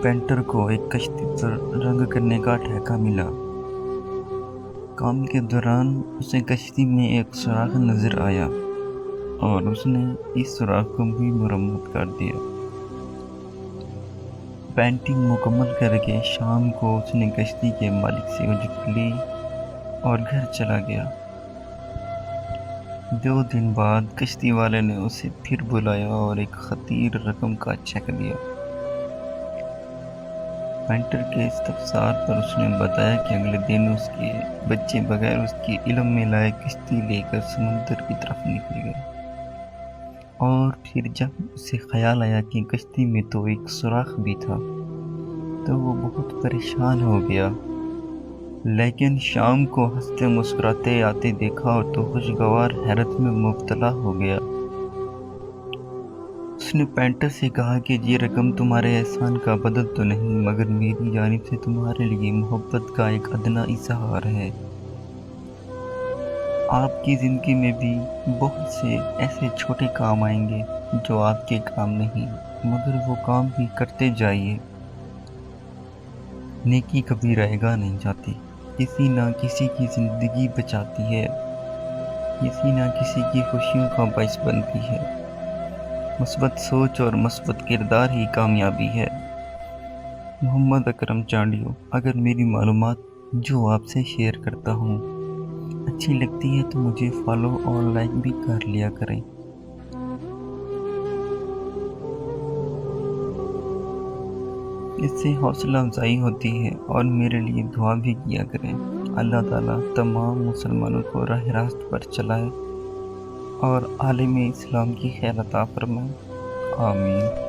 Painter کو ایک کشتی پر رنگ کرنے کا ٹھیکہ ملا۔ کام کے دوران اسے کشتی میں ایک سوراخ نظر آیا اور اس نے اس سوراخ کو بھی مرمت کر دیا۔ پینٹنگ مکمل کر کے شام کو اس نے کشتی کے مالک سے اجرت لی اور گھر چلا گیا۔ 2 دن بعد کشتی والے نے اسے پھر بلایا اور ایک خطیر رقم کا چیک دیا۔ پینٹر کے استفسار پر اس نے بتایا کہ اگلے دن اس کے بچے بغیر اس کے علم میں لائے کشتی لے کر سمندر کی طرف نکل گئے، اور پھر جب اسے خیال آیا کہ کشتی میں تو ایک سوراخ بھی تھا تو وہ بہت پریشان ہو گیا، لیکن شام کو ہنستے مسکراتے آتے دیکھا تو خوشگوار حیرت میں مبتلا ہو گیا۔ اس نے پینٹر سے کہا کہ یہ رقم تمہارے احسان کا بدل تو نہیں، مگر میری جانب سے تمہارے لیے محبت کا ایک ادنا اظہار ہے۔ آپ کی زندگی میں بھی بہت سے ایسے چھوٹے کام آئیں گے جو آپ کے کام نہیں، مگر وہ کام بھی کرتے جائیے۔ نیکی کبھی رائے گاہ نہیں جاتی، کسی نہ کسی کی زندگی بچاتی ہے، کسی نہ کسی کی خوشیوں کا باعث بنتی ہے۔ مثبت سوچ اور مثبت کردار ہی کامیابی ہے۔ محمد اکرم چانڈیو۔ اگر میری معلومات جو آپ سے شیئر کرتا ہوں اچھی لگتی ہے تو مجھے فالو اور لائک بھی کر لیا کریں۔ اس سے حوصلہ افزائی ہوتی ہے، اور میرے لیے دعا بھی کیا کریں۔ اللہ تعالیٰ تمام مسلمانوں کو راہ راست پر چلائے اور عالم اسلام کی خیر عطا فرمائے۔ آمین۔